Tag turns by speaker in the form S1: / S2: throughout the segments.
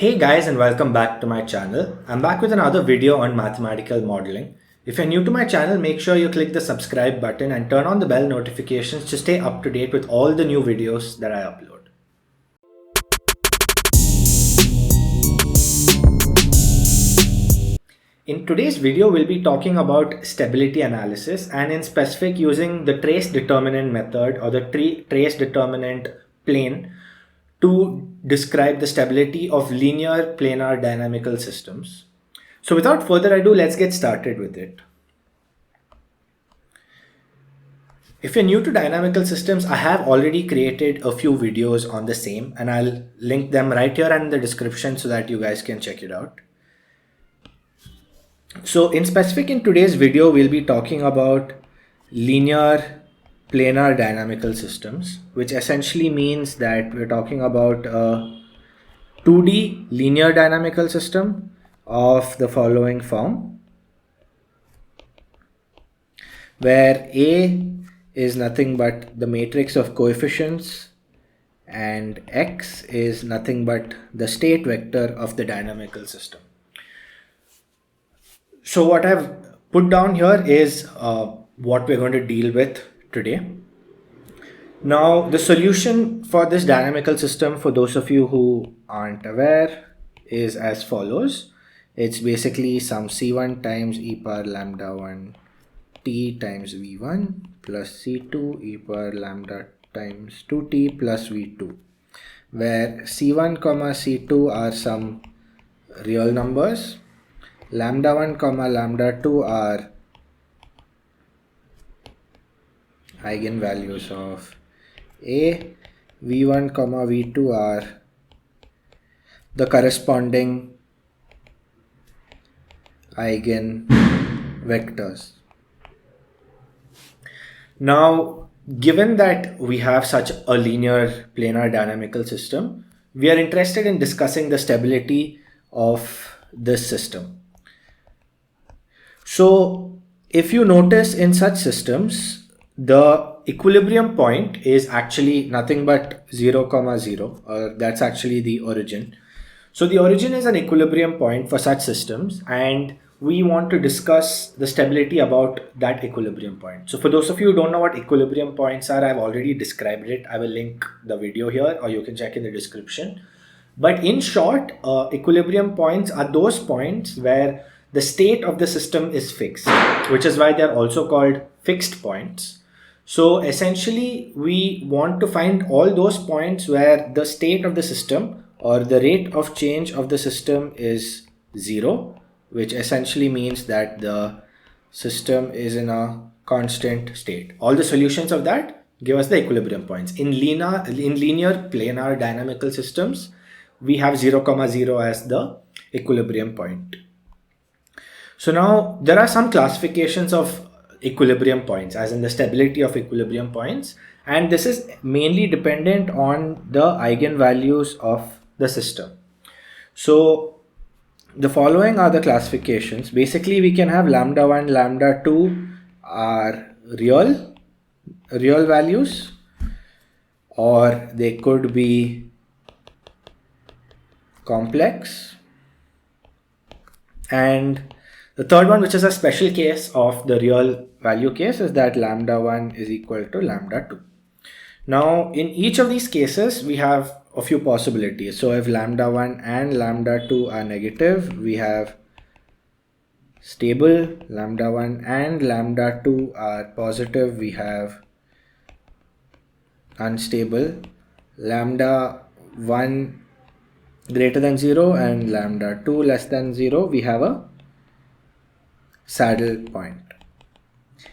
S1: Hey guys, and welcome back to my channel. I'm back with another video on mathematical modeling. If you're new to my channel, make sure you click the subscribe button and turn on the bell notifications to stay up to date with all the new videos that I upload. In today's video, we'll be talking about stability analysis, and in specific using the trace determinant method or the trace determinant plane to describe the stability of linear planar dynamical systems. So without further ado, let's get started with it. If you're new to dynamical systems, I have already created a few videos on the same, and I'll link them right here in the description so that you guys can check it out. So in specific, in today's video, we'll be talking about linear planar dynamical systems, which essentially means that we're talking about a 2D linear dynamical system of the following form, where A is nothing but the matrix of coefficients and X is nothing but the state vector of the dynamical system. So what I've put down here is what we're going to deal with today. Now, the solution for this dynamical system, for those of you who aren't aware, is as follows. It's basically some C1 times e power lambda 1 t times v1 plus c2 e power lambda times 2t plus v2, where c1 comma c2 are some real numbers, lambda 1 comma lambda 2 are eigenvalues of A, v1 comma v2 are the corresponding eigenvectors. Now, given that we have such a linear planar dynamical system, we are interested in discussing the stability of this system. So if you notice in such systems, the equilibrium point is actually nothing but 0, 0, or that's actually the origin. So the origin is an equilibrium point for such systems, and we want to discuss the stability about that equilibrium point. So for those of you who don't know what equilibrium points are, I've already described it. I will link the video here, or you can check in the description. But in short, equilibrium points are those points where the state of the system is fixed, which is why they're also called fixed points. So essentially, we want to find all those points where the state of the system or the rate of change of the system is 0, which essentially means that the system is in a constant state. All the solutions of that give us the equilibrium points. In linear planar dynamical systems, we have 0, 0 as the equilibrium point. So now there are some classifications of equilibrium points, as in the stability of equilibrium points, and this is mainly dependent on the eigenvalues of the system. So the following are the classifications. Basically, we can have lambda 1, lambda 2 are real values, or they could be complex, and the third one, which is a special case of the real value case, is that lambda 1 is equal to lambda 2. Now, in each of these cases, we have a few possibilities. So if lambda 1 and lambda 2 are negative, we have stable. Lambda 1 and lambda 2 are positive, we have unstable. Lambda 1 greater than 0 and lambda 2 less than 0, we have a saddle point.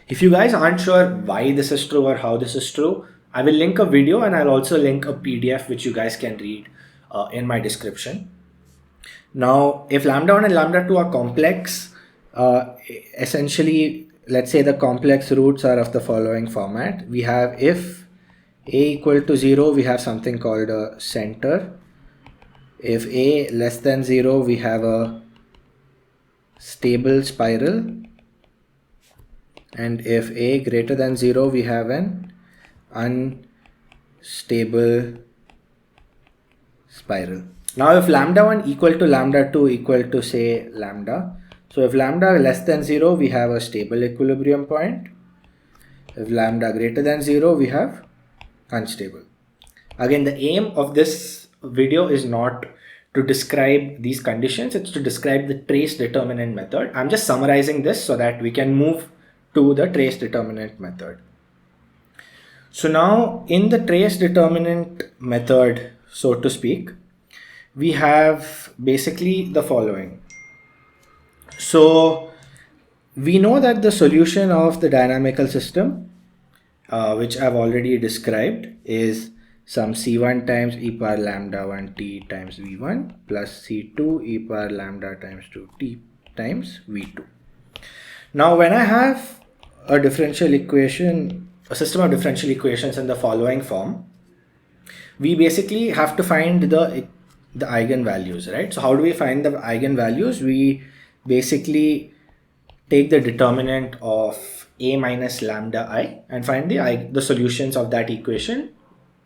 S1: If you guys aren't sure why this is true or how this is true, I will link a video, and I'll also link a PDF which you guys can read in my description. Now, if lambda 1 and lambda 2 are complex, essentially, let's say the complex roots are of the following format. We have, if A equal to 0, we have something called a center. If A less than 0, we have a stable spiral, and if A greater than 0, we have an unstable spiral. Now if lambda 1 equal to lambda 2 equal to say lambda, so if lambda less than 0, we have a stable equilibrium point. If lambda greater than 0, we have unstable. Again, the aim of this video is not to describe these conditions, it's to describe the trace determinant method. I'm just summarizing this so that we can move to the trace determinant method. So now in the trace determinant method, so to speak, we have basically the following. So we know that the solution of the dynamical system, which I've already described, is some c1 times e power lambda 1 t times v1 plus c2 e power lambda times 2 t times v2. Now when I have a differential equation, a system of differential equations in the following form, we basically have to find the eigenvalues, right? So how do we find the eigenvalues? We basically take the determinant of a minus lambda I and find the solutions of that equation,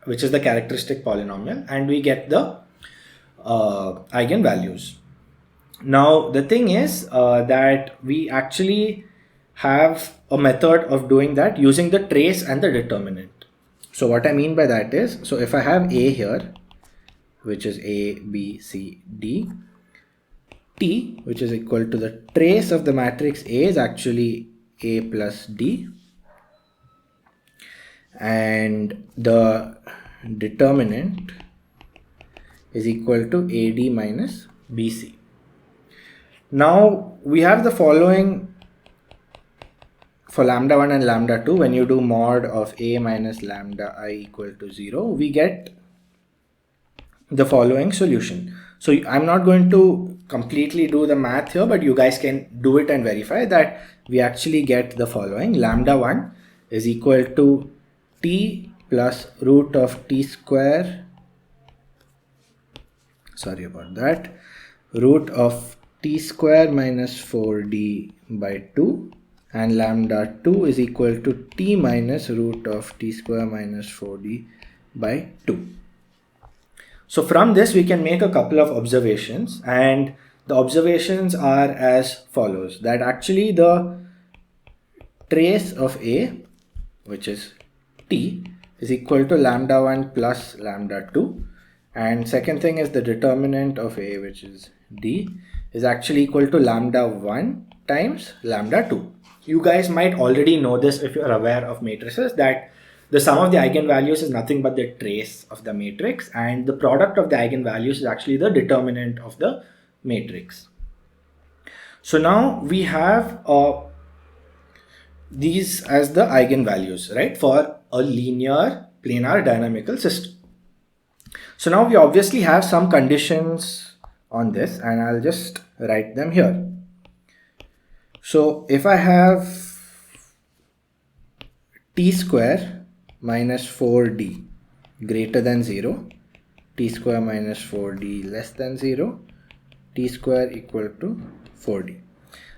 S1: which is the characteristic polynomial, and we get the eigenvalues. Now the thing is that we actually have a method of doing that using the trace and the determinant. So what I mean by that is, so if I have A here, which is A, B, C, D, T, which is equal to the trace of the matrix A, is actually A plus D, and the determinant is equal to AD minus BC. Now we have the following for lambda 1 and lambda 2. When you do mod of A minus lambda I equal to 0, we get the following solution. So I'm not going to completely do the math here, but you guys can do it and verify that we actually get the following. Lambda 1 is equal to t plus root of t square, sorry about that, root of t square minus 4d by 2, and lambda 2 is equal to t minus root of t square minus 4d by 2. So from this we can make a couple of observations, and the observations are as follows: that actually the trace of A, which is t, is equal to lambda 1 plus lambda 2, and second thing is the determinant of A, which is D, is actually equal to lambda 1 times lambda 2. You guys might already know this if you're aware of matrices, that the sum of the eigenvalues is nothing but the trace of the matrix, and the product of the eigenvalues is actually the determinant of the matrix. So now we have these as the eigenvalues, right, for a linear planar dynamical system. So now we obviously have some conditions on this, and I'll just write them here. So if I have t square minus 4d greater than 0, t square minus 4d less than 0, t square equal to 4d.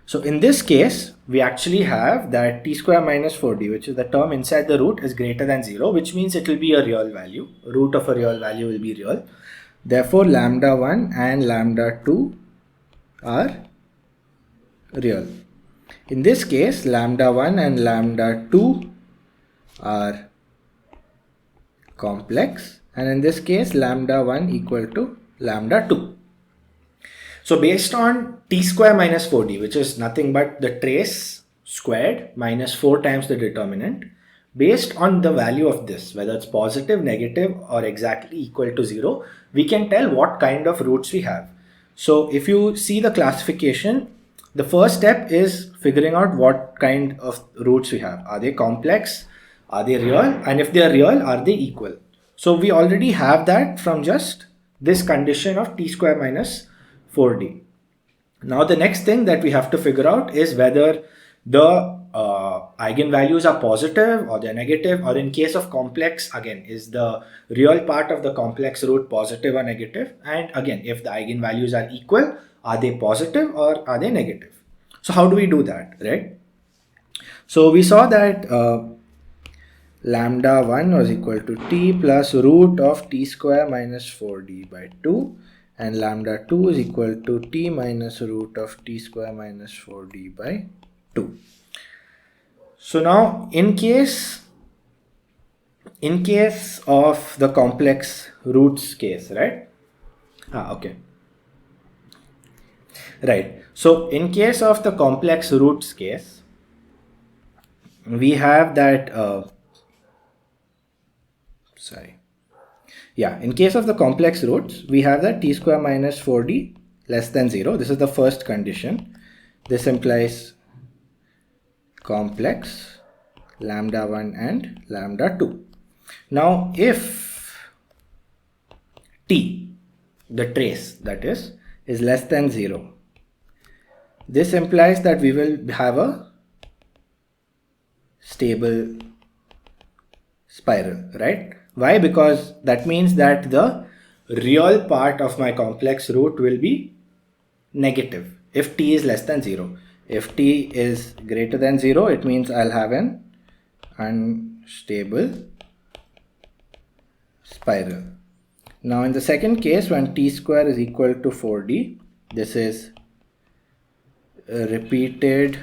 S1: So in this case, we actually have that t square minus 4d, which is the term inside the root, is greater than 0, which means it will be a real value. Root of a real value will be real. Therefore, lambda 1 and lambda 2 are real. In this case, lambda 1 and lambda 2 are complex, and in this case lambda 1 equal to lambda 2. So based on t square minus 4d, which is nothing but the trace squared minus 4 times the determinant, based on the value of this, whether it's positive, negative, or exactly equal to 0, we can tell what kind of roots we have. So if you see the classification, the first step is figuring out what kind of roots we have. Are they complex? Are they real? And if they are real, are they equal? So we already have that from just this condition of t square minus 4d. Now the next thing that we have to figure out is whether the eigenvalues are positive or they're negative, or in case of complex, again, is the real part of the complex root positive or negative? And again, if the eigenvalues are equal, are they positive or are they negative? So how do we do that, right? So we saw that lambda 1 was equal to t plus root of t square minus 4d by 2, and lambda 2 is equal to t minus root of t square minus 4d by 2. So now in case of the complex roots case, right? Okay. Right. So in case of the complex roots case, we have that, in case of the complex roots, we have that t square minus 4d less than 0. This is the first condition. This implies complex lambda 1 and lambda 2. Now if t, the trace that is less than 0, this implies that we will have a stable spiral, right? Why? Because that means that the real part of my complex root will be negative if t is less than 0. If t is greater than 0, it means I'll have an unstable spiral. Now in the second case, when t square is equal to 4d, this is repeated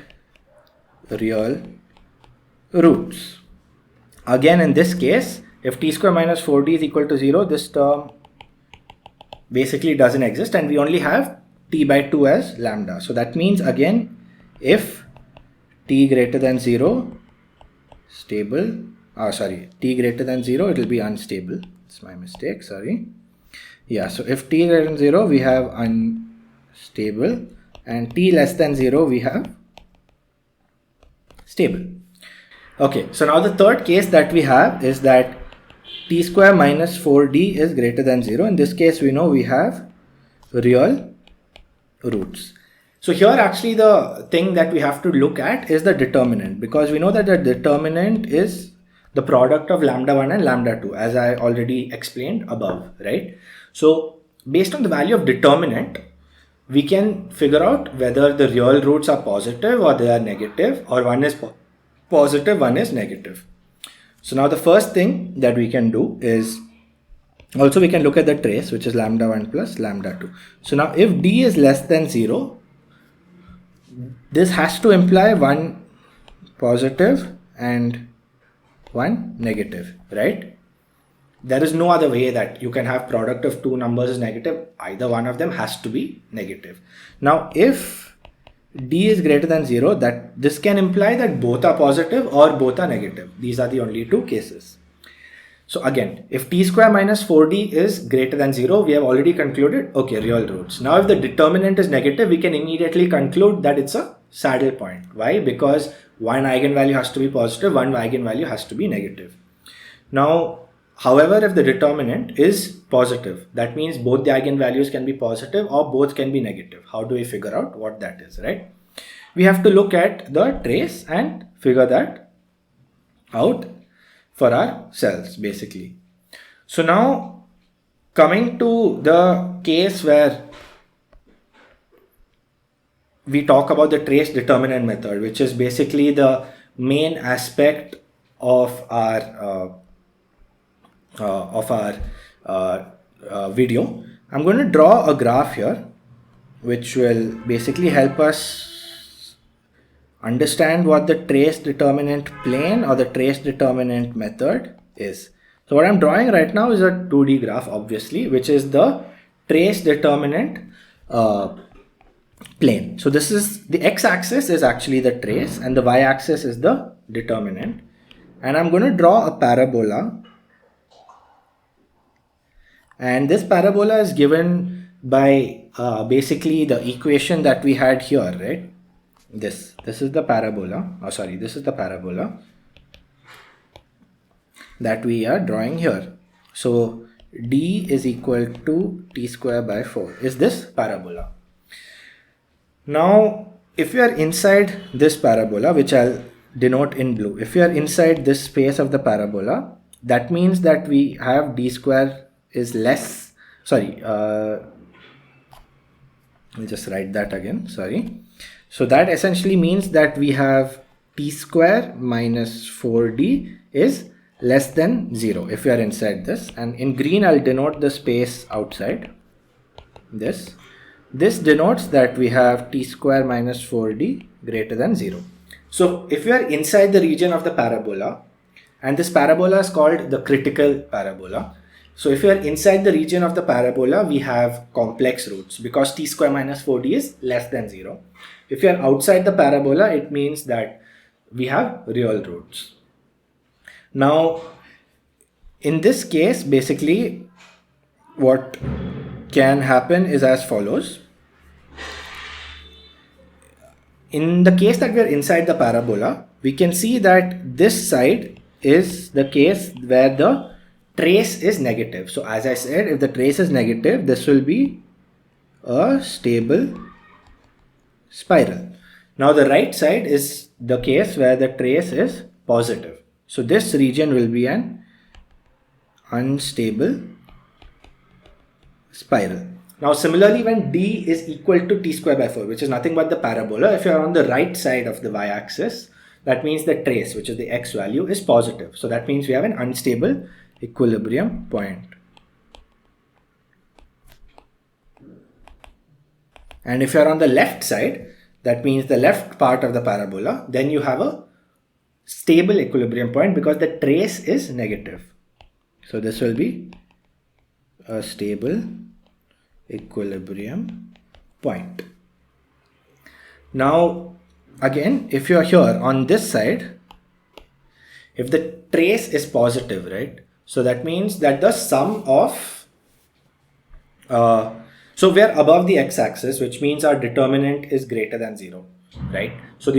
S1: real roots. Again, in this case, if t square minus 4d is equal to 0, this term basically doesn't exist and we only have t by 2 as lambda. So that means again, if t greater than 0, stable, t greater than 0, it will be unstable. It's my mistake, sorry. Yeah, so if t greater than 0, we have unstable, and t less than 0, we have stable. Okay, so now the third case that we have is that t square minus 4d is greater than 0. In this case, we know we have real roots. So here actually the thing that we have to look at is the determinant, because we know that the determinant is the product of lambda 1 and lambda 2, as I already explained above, right? So based on the value of determinant, we can figure out whether the real roots are positive or they are negative, or one is positive, one is negative. So now the first thing that we can do is, also we can look at the trace, which is lambda 1 plus lambda 2. So now if d is less than 0, this has to imply one positive and one negative, right? There is no other way that you can have product of two numbers is negative. Either one of them has to be negative. Now if d is greater than 0, that this can imply that both are positive or both are negative. These are the only two cases. So again, if t square minus 4d is greater than 0, we have already concluded, okay, real roots. Now if the determinant is negative, we can immediately conclude that it's a saddle point. Why? Because one eigenvalue has to be positive, one eigenvalue has to be negative. Now, however, if the determinant is positive, that means both the eigenvalues can be positive or both can be negative. How do we figure out what that is, right? We have to look at the trace and figure that out for ourselves, basically. So now coming to the case where we talk about the trace determinant method, which is basically the main aspect of our video. I'm going to draw a graph here, which will basically help us understand what the trace determinant plane or the trace determinant method is. So what I'm drawing right now is a 2D graph, obviously, which is the trace determinant plane. So this is the x-axis is actually the trace and the y-axis is the determinant. And I'm going to draw a parabola. And this parabola is given by basically the equation that we had here, right? This is the parabola. This is the parabola that we are drawing here. So d is equal to t square by 4 is this parabola. Now, if you are inside this parabola, which I'll denote in blue, if you are inside this space of the parabola, that means that we have d square is less, I'll just write that again, So that essentially means that we have t square minus 4d is less than 0 if we are inside this, and in green I'll denote the space outside. this. This denotes that we have t square minus 4d greater than 0. So if we are inside the region of the parabola, and this parabola is called the critical parabola. So if we are inside the region of the parabola, we have complex roots because t square minus 4d is less than 0. If you are outside the parabola, it means that we have real roots. Now, in this case, basically, what can happen is as follows. In the case that we are inside the parabola, we can see that this side is the case where the trace is negative. So as I said, if the trace is negative, this will be a stable spiral. Now the right side is the case where the trace is positive. So this region will be an unstable spiral. Now similarly, when d is equal to t square by 4, which is nothing but the parabola, if you are on the right side of the y-axis, that means the trace, which is the x value, is positive. So that means we have an unstable equilibrium point. And if you are on the left side, that means the left part of the parabola, then you have a stable equilibrium point because the trace is negative. So this will be a stable equilibrium point. Now again, if you are here on this side, if the trace is positive, right? So that means that the sum of so we are above the x-axis, which means our determinant is greater than 0, right? So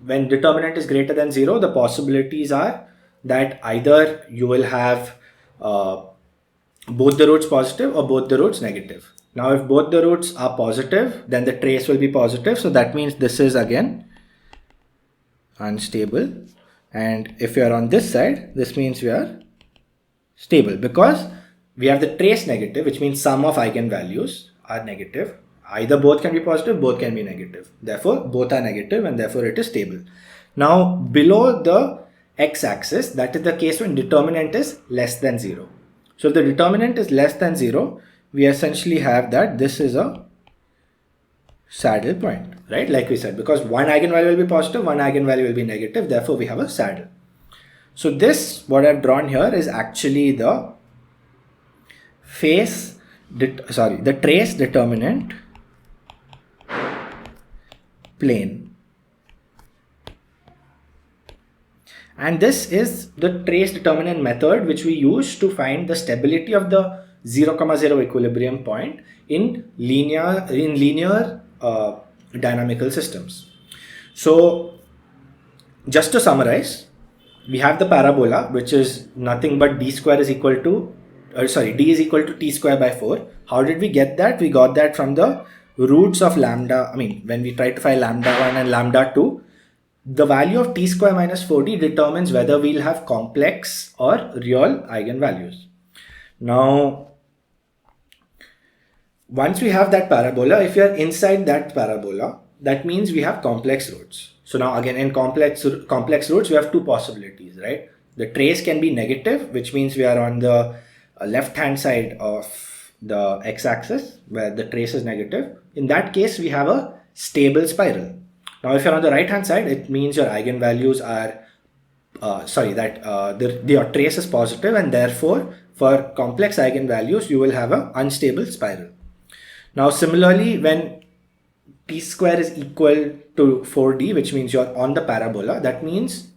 S1: when determinant is greater than 0, the possibilities are that either you will have both the roots positive or both the roots negative. Now if both the roots are positive, then the trace will be positive. So that means this is again unstable. And if you are on this side, this means we are stable because we have the trace negative, which means sum of eigenvalues are negative. Either both can be positive, both can be negative. Therefore, both are negative and therefore it is stable. Now, below the x-axis, that is the case when determinant is less than 0. So, if the determinant is less than 0, we essentially have that this is a saddle point, right? Like we said, because one eigenvalue will be positive, one eigenvalue will be negative. Therefore, we have a saddle. So, this, what I've drawn here is actually the the trace determinant plane. And this is the trace determinant method which we use to find the stability of the 0,0 equilibrium point in linear dynamical systems. So just to summarize, we have the parabola, which is nothing but d square is equal to d is equal to t square by 4. How did we get that? We got that from the roots of lambda. When we try to find lambda 1 and lambda 2, the value of t square minus 4d determines whether we'll have complex or real eigenvalues. Now, once we have that parabola, if you are inside that parabola, that means we have complex roots. So now again, in complex roots, we have two possibilities, right? The trace can be negative, which means we are on the left hand side of the x-axis where the trace is negative. In that case, we have a stable spiral. Now if you're on the right hand side, it means your eigenvalues are your trace is positive, and therefore for complex eigenvalues you will have an unstable spiral. Now similarly, when t square is equal to 4d, which means you're on the parabola, that means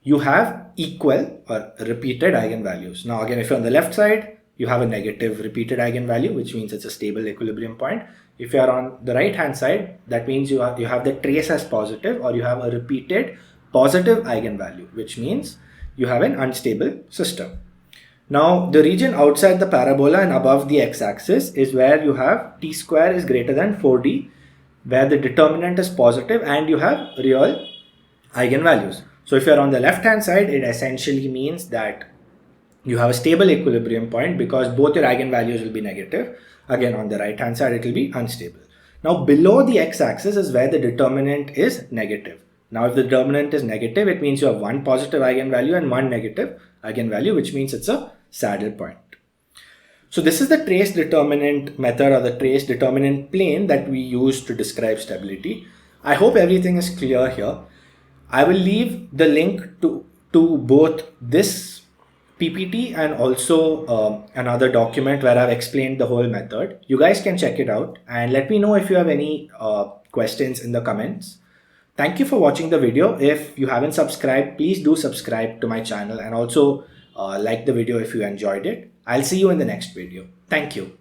S1: you have equal or repeated eigenvalues. Now again, if you're on the left side, you have a negative repeated eigenvalue, which means it's a stable equilibrium point. If you are on the right hand side, that means you have the trace as positive, or you have a repeated positive eigenvalue, which means you have an unstable system. Now the region outside the parabola and above the x-axis is where you have t square is greater than 4d, where the determinant is positive and you have real eigenvalues. So if you're on the left hand side, it essentially means that you have a stable equilibrium point because both your eigenvalues will be negative. Again, on the right hand side, it will be unstable. Now below the x-axis is where the determinant is negative. Now if the determinant is negative, it means you have one positive eigenvalue and one negative eigenvalue, which means it's a saddle point. So this is the trace determinant method or the trace determinant plane that we use to describe stability. I hope everything is clear here. I will leave the link to both this PPT and also another document where I've explained the whole method. You guys can check it out and let me know if you have any questions in the comments. Thank you for watching the video. If you haven't subscribed, please do subscribe to my channel and also like the video if you enjoyed it. I'll see you in the next video. Thank you.